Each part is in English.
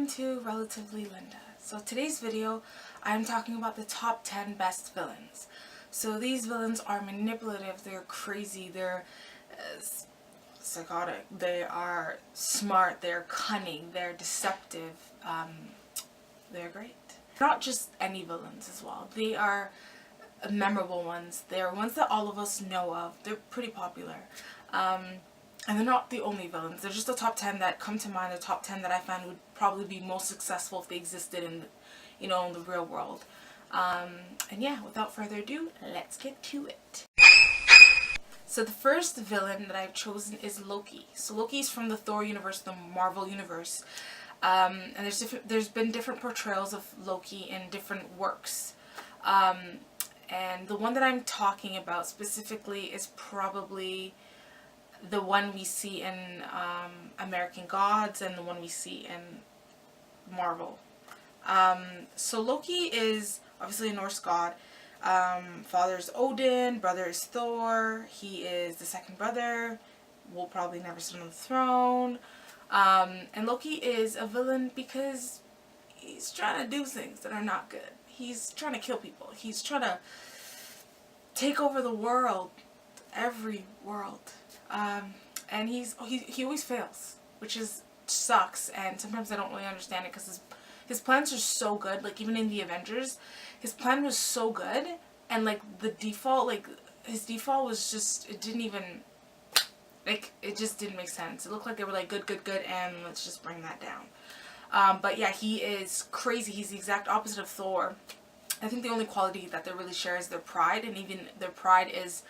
welcome to Relatively Linda. So today's video, I'm talking about the top 10 best villains. So these villains are manipulative, they're crazy, they're psychotic, they are smart, they're cunning, they're deceptive, they're great. Not just any villains as well, they are memorable ones, they're ones that all of us know of, they're pretty popular. And they're not the only villains. They're just the top 10 that come to mind, the top 10 that I found would probably be most successful if they existed in, in the real world. And yeah, without further ado, let's get to it. So the first villain that I've chosen is Loki. So Loki's from the Thor universe, the Marvel universe. And there's been different portrayals of Loki in different works. And the one that I'm talking about specifically is probably the one we see in American Gods and the one we see in Marvel. So Loki is obviously a Norse god. Father is Odin, brother is Thor, he is the second brother, will probably never sit on the throne. And Loki is a villain because he's trying to do things that are not good. He's trying to kill people. He's trying to take over the world, every world. And he always fails, which sucks, and sometimes I don't really understand it because his plans are so good. Like even in the Avengers, his plan was so good, and like his default was just, it just didn't make sense. It looked like they were like good, and let's just bring that down. But yeah, he is crazy. He's the exact opposite of Thor. I think the only quality that they really share is their pride, and even their pride is,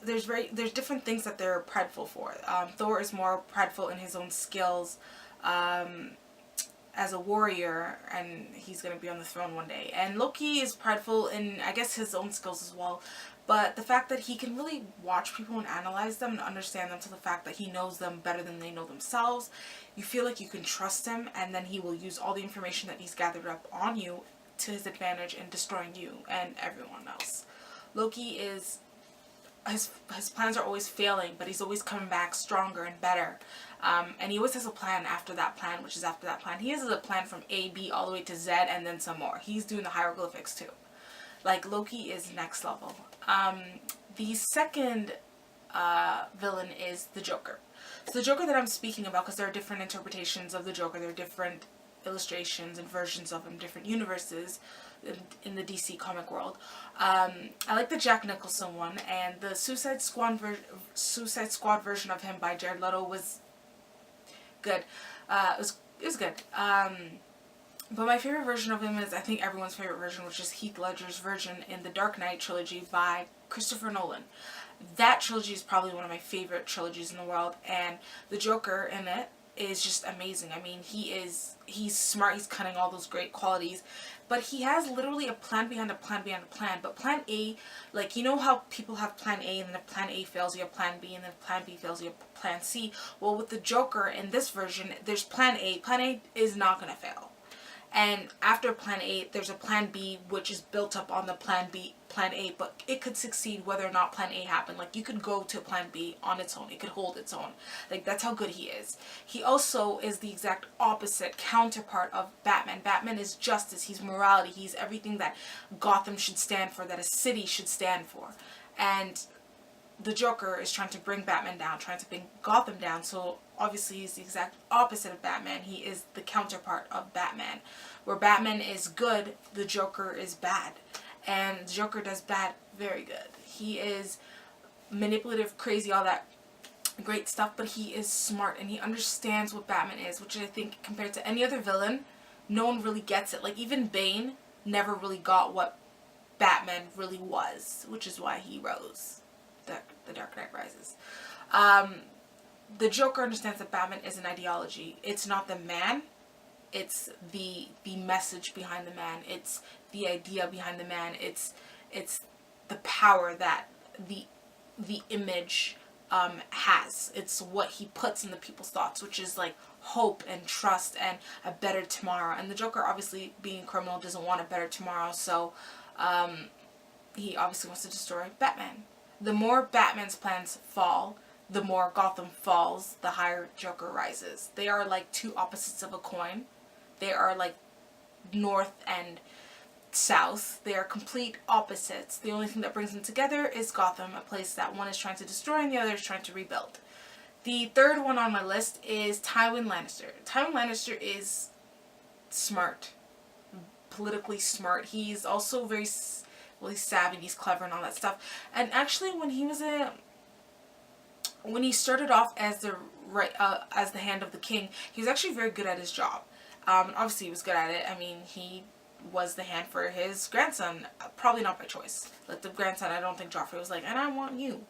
there's different things that they're prideful for. Thor is more prideful in his own skills as a warrior, and he's going to be on the throne one day. And Loki is prideful in, I guess, his own skills as well. But the fact that he can really watch people and analyze them and understand them to the fact that he knows them better than they know themselves. You feel like you can trust him, and then he will use all the information that he's gathered up on you to his advantage in destroying you and everyone else. Loki is... His plans are always failing, but he's always coming back stronger and better. And he always has a plan after that plan, which is after that plan. He has a plan from A, B, all the way to Z, and then some more. He's doing the hieroglyphics too. Like, Loki is next level. The second villain is the Joker. So the Joker that I'm speaking about, because there are different interpretations of the Joker, there are different illustrations and versions of him, different universes in the DC comic world. I like the Jack Nicholson one, and the Suicide Squad version of him by Jared Leto was good. It was good. But my favorite version of him is, I think, everyone's favorite version, which is Heath Ledger's version in the Dark Knight trilogy by Christopher Nolan. That trilogy is probably one of my favorite trilogies in the world, and the Joker in it is just amazing. I mean, he's smart, he's cunning, all those great qualities, but he has literally a plan behind a plan behind a plan. But plan A, like, you know how people have plan A, and then if plan A fails, you have plan B, and then if plan B fails, you have plan C. Well, with the Joker in this version, there's plan A. Plan A is not going to fail. And after plan A, there's a plan B, which is built up on the plan A, but it could succeed whether or not plan A happened. Like, you could go to plan B on its own. It could hold its own. Like, that's how good he is. He also is the exact opposite counterpart of Batman. Batman is justice. He's morality. He's everything that Gotham should stand for, that a city should stand for. And the Joker is trying to bring Batman down, trying to bring Gotham down. So obviously he's the exact opposite of Batman. He is the counterpart of Batman. Where Batman is good, the Joker is bad. And the Joker does bad very good. He is manipulative, crazy, all that great stuff, but he is smart and he understands what Batman is, which I think compared to any other villain, no one really gets it. Like, even Bane never really got what Batman really was, which is why he rose. The Dark Knight Rises. The Joker understands that Batman is an ideology. It's not the man. It's the message behind the man. It's the idea behind the man. It's the power that the image has. It's what he puts in the people's thoughts, which is like hope and trust and a better tomorrow. And the Joker, obviously being a criminal, doesn't want a better tomorrow, so he obviously wants to destroy Batman. The more Batman's plans fall, the more Gotham falls, the higher Joker rises. They are like two opposites of a coin. They are like north and south. They are complete opposites. The only thing that brings them together is Gotham, a place that one is trying to destroy and the other is trying to rebuild. The third one on my list is Tywin Lannister. Tywin Lannister is smart, politically smart. He's also very, well, he's savvy, he's clever and all that stuff. And actually, when he started off as the Hand of the King, he was actually very good at his job. Obviously, he was good at it. I mean, he was the hand for his grandson, probably not by choice. Like the grandson, I don't think Joffrey was like, and I want you.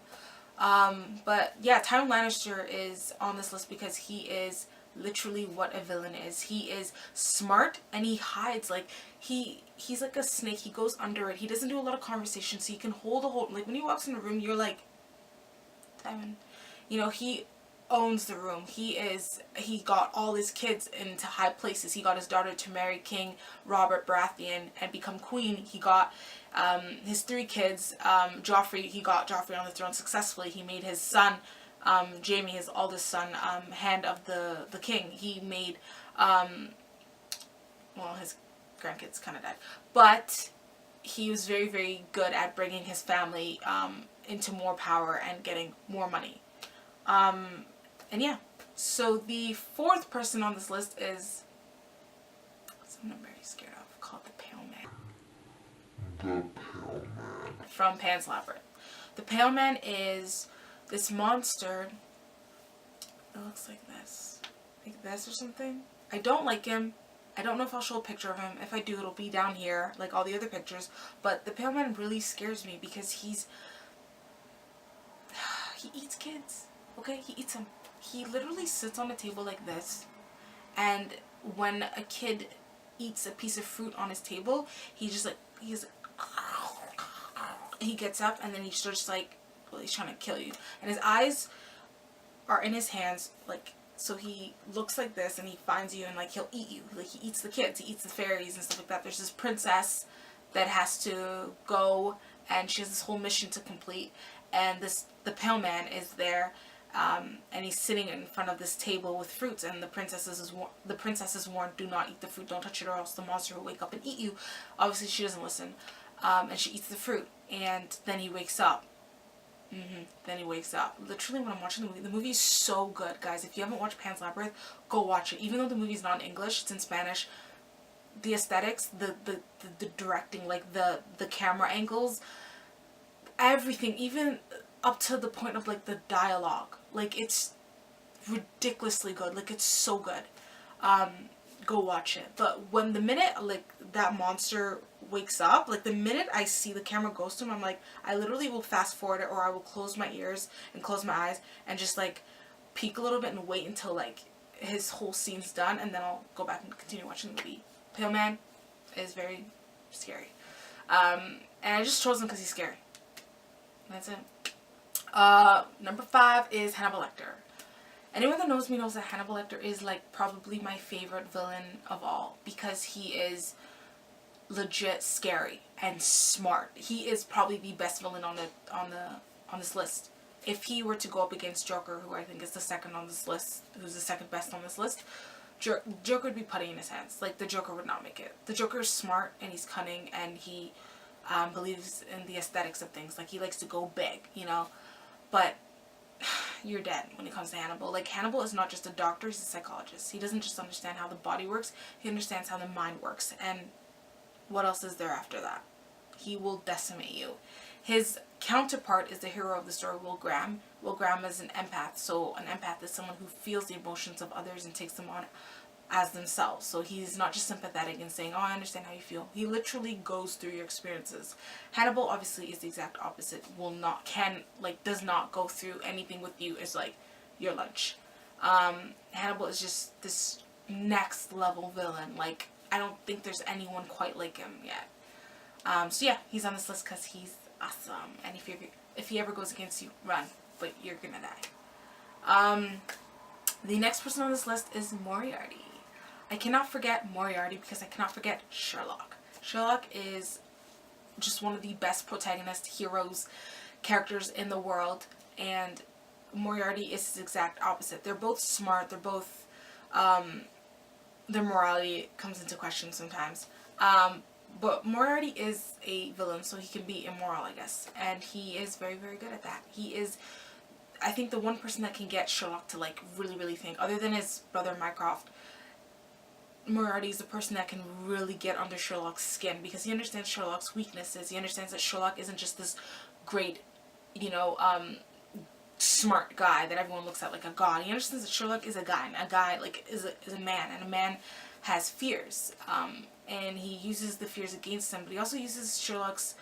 But yeah, Tywin Lannister is on this list because he is literally what a villain is. He is smart and he hides. Like he's like a snake. He goes under it. He doesn't do a lot of conversation, so he can hold a whole, like when he walks in the room, you're like, Tywin, you know, he owns the room. He got all his kids into high places. He got his daughter to marry King Robert Baratheon and become queen. He got his 3 kids, Joffrey, he got Joffrey on the throne successfully. He made his son, Jaime, his oldest son, Hand of the King. He made, well, his grandkids kind of died. But he was very, very good at bringing his family into more power and getting more money. And yeah, so the 4th person on this list is someone I'm very scared of, called the Pale Man. The Pale Man. From Pan's Labyrinth. The Pale Man is this monster. It looks like this or something. I don't like him. I don't know if I'll show a picture of him. If I do, it'll be down here, like all the other pictures. But the Pale Man really scares me because he eats kids. Okay, he eats them. He literally sits on a table like this, and when a kid eats a piece of fruit on his table, he gets up and then he starts like, well, he's trying to kill you. And his eyes are in his hands, like, so he looks like this and he finds you and like he'll eat you. Like he eats the kids, he eats the fairies and stuff like that. There's this princess that has to go and she has this whole mission to complete, and the Pale Man is there. And he's sitting in front of this table with fruits, and the princess is warned, do not eat the fruit, don't touch it or else the monster will wake up and eat you. Obviously she doesn't listen, and she eats the fruit, and then he wakes up. Then he wakes up. Literally, when I'm watching the movie is so good, guys. If you haven't watched Pan's Labyrinth, go watch it. Even though the movie's not in English, it's in Spanish. The aesthetics, the directing, like the camera angles, everything, even up to the point of like the dialogue, like it's ridiculously good. Like it's so good. Go watch it. But when the minute like that monster wakes up, like the minute I see the camera goes to him, I'm like, I literally will fast forward it, or I will close my ears and close my eyes and just like peek a little bit and wait until like his whole scene's done, and then I'll go back and continue watching the movie. Pale Man is very scary. And I just chose him because he's scary. That's it. Number 5 is Hannibal Lecter. Anyone that knows me knows that Hannibal Lecter is like probably my favorite villain of all, because he is legit scary and smart. He is probably the best villain on this list. If he were to go up against Joker, who I think is the second on this list, who's the second best on this list, Joker would be putty in his hands. Like the Joker would not make it. The Joker is smart and he's cunning and he believes in the aesthetics of things. Like he likes to go big, you know. But you're dead when it comes to Hannibal. Like Hannibal is not just a doctor, he's a psychologist. He doesn't just understand how the body works, he understands how the mind works. And what else is there after that? He will decimate you. His counterpart is the hero of the story, Will Graham. Will Graham is an empath. So an empath is someone who feels the emotions of others and takes them on as themselves. So he's not just sympathetic and saying, oh, I understand how you feel. He literally goes through your experiences. Hannibal obviously is the exact opposite. Does not go through anything with you. It's like your lunch. Hannibal is just this next level villain. Like, I don't think there's anyone quite like him yet. So yeah, he's on this list because he's awesome. And if he ever goes against you, run. But you're gonna die. The next person on this list is Moriarty. I cannot forget Moriarty because I cannot forget Sherlock. Sherlock is just one of the best protagonist heroes characters in the world, and Moriarty is his exact opposite. They're both smart. They're both, their morality comes into question sometimes. But Moriarty is a villain, so he can be immoral, I guess. And he is very, very good at that. He is, I think, the one person that can get Sherlock to, like, really, really think. Other than his brother Mycroft, Moriarty is the person that can really get under Sherlock's skin, because he understands Sherlock's weaknesses. He understands that Sherlock isn't just this great, you know, smart guy that everyone looks at like a god. He understands that Sherlock is a guy, and a guy, like, is a man, and a man has fears. And he uses the fears against him, but he also uses Sherlock's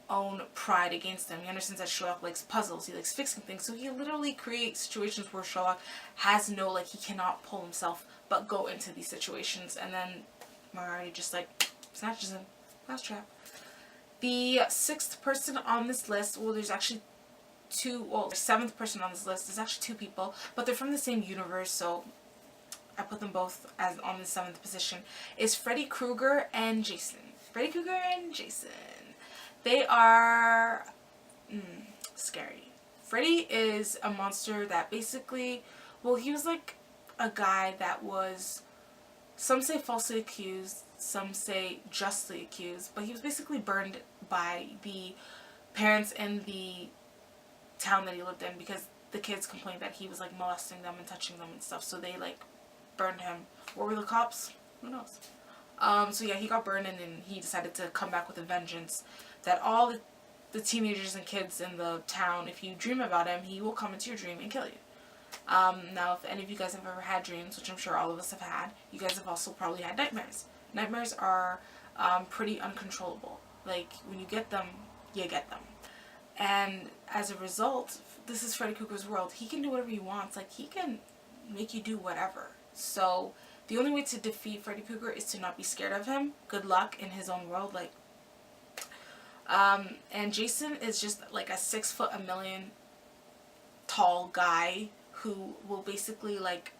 own pride against him. He understands that Sherlock likes puzzles, he likes fixing things, so he literally creates situations where Sherlock has no, like, he cannot pull himself but go into these situations, and then Moriarty just, like, snatches him. Mousetrap. The sixth person on this list, well, there's actually two, well, the seventh person on this list, there's actually two people, but they're from the same universe, so I put them both as on the seventh position, is Freddy Krueger and Jason. Freddy Krueger and Jason. They are scary. Freddy is a monster that basically, well, he was like a guy that was, some say falsely accused, some say justly accused, but he was basically burned by the parents in the town that he lived in, because the kids complained that he was, like, molesting them and touching them and stuff, so they, like, burned him. What were the cops? Who knows? So yeah, he got burned, and then he decided to come back with a vengeance, that all the teenagers and kids in the town, if you dream about him, he will come into your dream and kill you. Now, if any of you guys have ever had dreams, which I'm sure all of us have had, you guys have also probably had nightmares. Nightmares are pretty uncontrollable. Like, when you get them, you get them. And as a result, this is Freddy Krueger's world. He can do whatever he wants. Like, he can make you do whatever. So, the only way to defeat Freddy Krueger is to not be scared of him. Good luck in his own world. Like, and Jason is just like a 6'1" tall guy who will basically, like,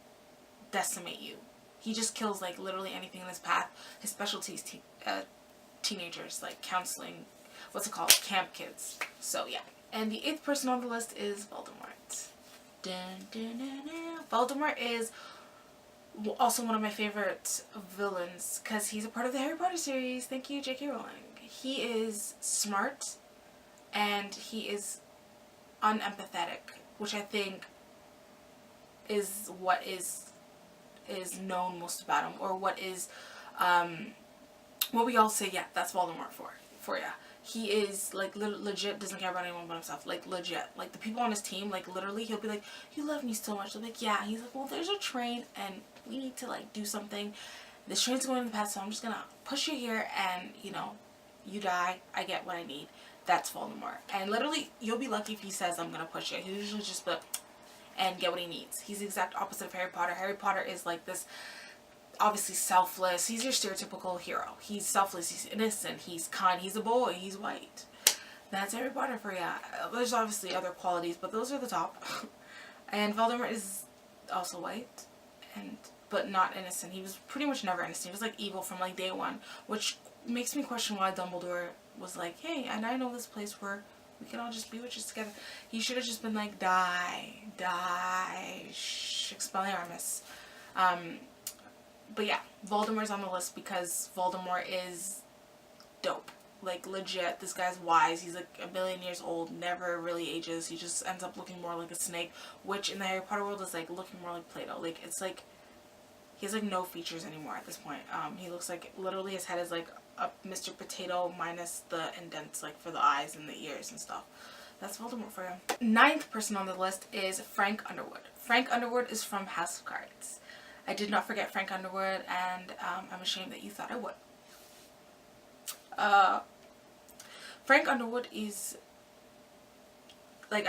decimate you. He just kills, like, literally anything in his path. His specialty is teenagers, like counseling, what's it called, camp kids. So yeah. And the eighth person on the list is Voldemort. Dun, dun, dun, dun. Voldemort is also one of my favorite villains, because he's a part of the Harry Potter series. Thank you, J.K. Rowling. He is smart, and he is unempathetic, which I think is what is known most about him, or what is what we all say, yeah, that's Voldemort for ya. He is, like, legit doesn't care about anyone but himself. Like, legit. Like, the people on his team, like, literally, he'll be like, you love me so much. They'll be like, yeah. He's like, well, there's a train, and we need to, like, do something. This train's going in the past, so I'm just gonna push you here, and, you know, you die. I get what I need. That's Voldemort. And literally, you'll be lucky if he says, I'm gonna push you. He'll usually just, like, and get what he needs. He's the exact opposite of Harry Potter. Harry Potter is, like, this obviously selfless. He's your stereotypical hero. He's selfless, he's innocent, he's kind, he's a boy, he's white. That's Harry Potter for ya. There's obviously other qualities, but those are the top. And Voldemort is also white, but not innocent. He was pretty much never innocent. He was, like, evil from, like, day one, which makes me question why Dumbledore was like, hey, and I know this place where we can all just be witches together. He should have just been like, die, Expelliarmus. But yeah, Voldemort's on the list because Voldemort is dope. Like, legit, this guy's wise. He's like 1 billion years old, never really ages. He just ends up looking more like a snake, which in the Harry Potter world is like looking more like Play-Doh. Like, it's like, he has like no features anymore at this point. He looks like, literally his head is like a Mr. Potato minus the indents, like, for the eyes and the ears and stuff. That's Voldemort for you. Ninth person on the list is Frank Underwood. Frank Underwood is from House of Cards. I did not forget Frank Underwood, and I'm ashamed that you thought I would. Frank Underwood is, like,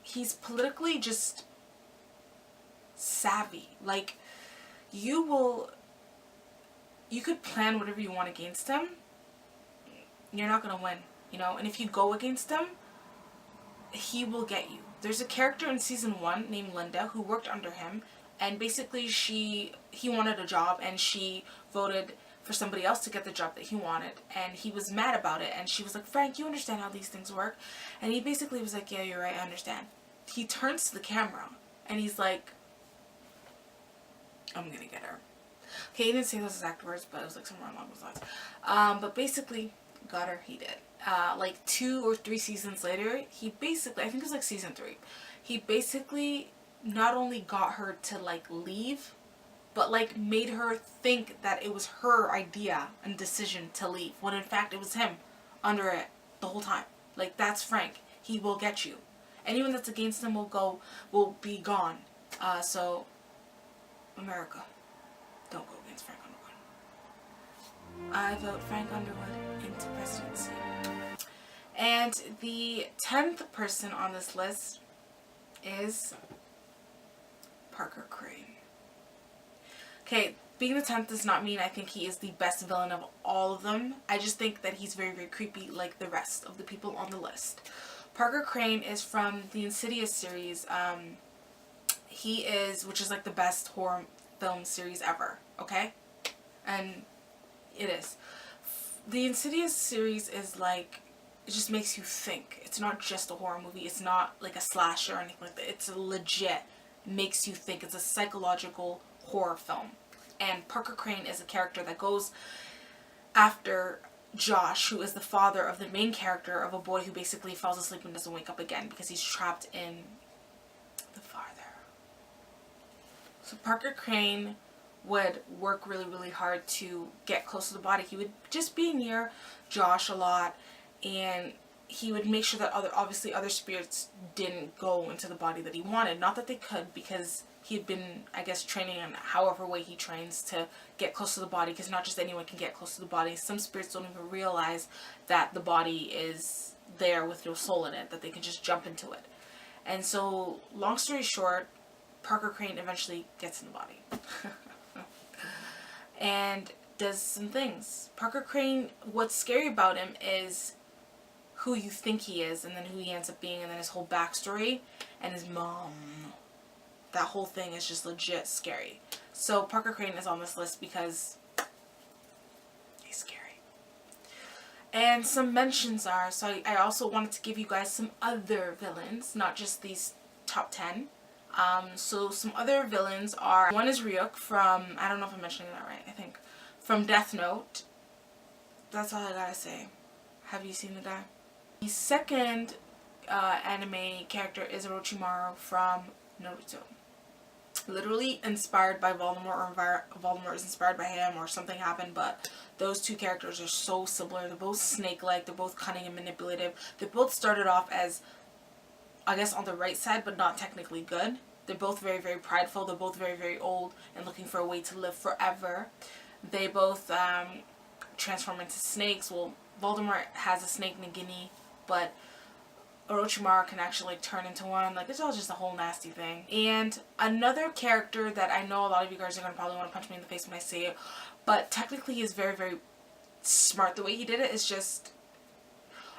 he's politically just savvy. Like, you could plan whatever you want against him, you're not gonna win, you know? And if you go against him, he will get you. There's a character in season 1 named Linda who worked under him, and basically he wanted a job, and she voted for somebody else to get the job that he wanted, and he was mad about it, and she was like, Frank, you understand how these things work? And he basically was like, yeah, you're right, I understand. he turns to the camera and he's like, I'm gonna get her. Okay, he didn't say those exact words, but it was like somewhere along those lines. But basically, got her, he did. Like 2 or 3 seasons later, he basically, I think it was like season 3, he basically not only got her to like leave, but like made her think that it was her idea and decision to leave, when in fact it was him under it the whole time. Like, that's Frank. He will get you. Anyone that's against him will be gone. So, America, don't go against Frank Underwood. I vote Frank Underwood into presidency. And the 10th person on this list is Parker Crane. Okay, being the 10th does not mean I think he is the best villain of all of them. I just think that he's very, very creepy like the rest of the people on the list. Parker Crane is from the Insidious series. He is, which is like the best horror film series ever, okay? And it is. The Insidious series is like, it just makes you think. It's not just a horror movie. It's not like a slasher or anything like that. It's legit makes you think. It's a psychological horror film. And Parker Crane is a character that goes after Josh, who is the father of the main character of a boy who basically falls asleep and doesn't wake up again because he's trapped in the farther. So Parker Crane would work really, really hard to get close to the body. He would just be near Josh a lot, and he would make sure that obviously other spirits didn't go into the body that he wanted. Not that they could, because he had been, I guess, training in however way he trains to get close to the body, because not just anyone can get close to the body. Some spirits don't even realize that the body is there with no soul in it, that they can just jump into it. And so, long story short, Parker Crane eventually gets in the body. And does some things. Parker Crane, what's scary about him is who you think he is, and then who he ends up being, and then his whole backstory, and his mom. That whole thing is just legit scary. So Parker Crane is on this list because he's scary. And some mentions are, so I also wanted to give you guys some other villains, not just these top 10. So some other villains are, one is Ryuk from, I don't know if I'm mentioning that right, I think, from Death Note. That's all I gotta say. Have you seen the guy? The second anime character is Orochimaru from Naruto. Literally inspired by Voldemort, or Voldemort is inspired by him, or something happened, but those two characters are so similar. They're both snake-like, they're both cunning and manipulative. They both started off as, I guess, on the right side, but not technically good. They're both very, very prideful. They're both very, very old and looking for a way to live forever. They both transform into snakes. Well, Voldemort has a snake Nagini, but Orochimaru can actually like turn into one. Like, it's all just a whole nasty thing. And another character that I know a lot of you guys are going to probably want to punch me in the face when I say it, but technically he is very, very smart. The way he did it is just,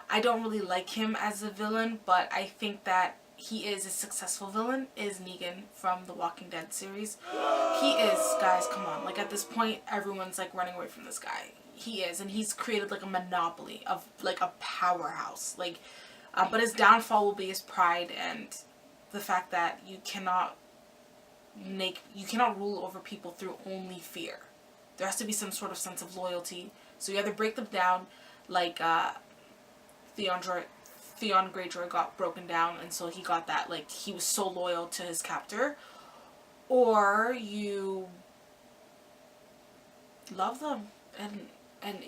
I don't really like him as a villain, but I think that he is a successful villain, is Negan from the Walking Dead series. He is, guys, come on. Like, at this point, everyone's like running away from this guy. He is, and he's created like a monopoly of like a powerhouse. Like, but his downfall will be his pride and the fact that you cannot rule over people through only fear. There has to be some sort of sense of loyalty. So you either break them down, like Theon Greyjoy got broken down, and so he got that, like, he was so loyal to his captor, or you love them and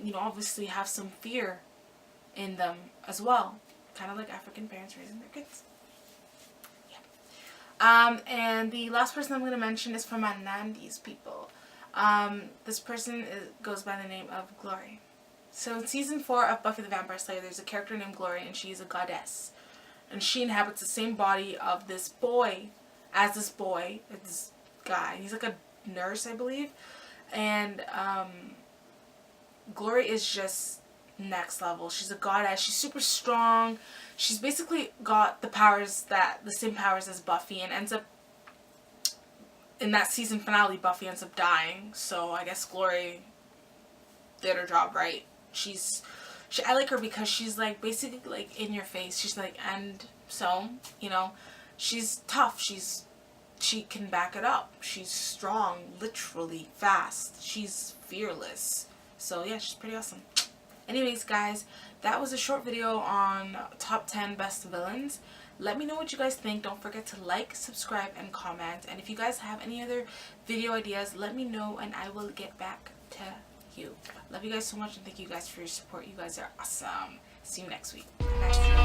you know, obviously have some fear in them as well. Kind of like African parents raising their kids. Yeah. And the last person I'm going to mention is from Anandi's people. This person goes by the name of Glory. So in season 4 of Buffy the Vampire Slayer, there's a character named Glory, and she is a goddess. And she inhabits the same body of this boy, this guy. He's like a nurse, I believe. And Glory is just next level. She's a goddess. She's super strong. She's basically got the same powers as Buffy, and ends up in that season finale, Buffy ends up dying. So I guess Glory did her job right. I like her because she's like basically like in your face. She's like, and so, you know, she's tough. She can back it up. She's strong, literally fast. She's fearless. So yeah, she's pretty awesome. Anyways, guys, that was a short video on top 10 best villains. Let me know what you guys think. Don't forget to like, subscribe, and comment. And if you guys have any other video ideas, let me know and I will get back to you. Love you guys so much and thank you guys for your support. You guys are awesome. See you next week. Bye.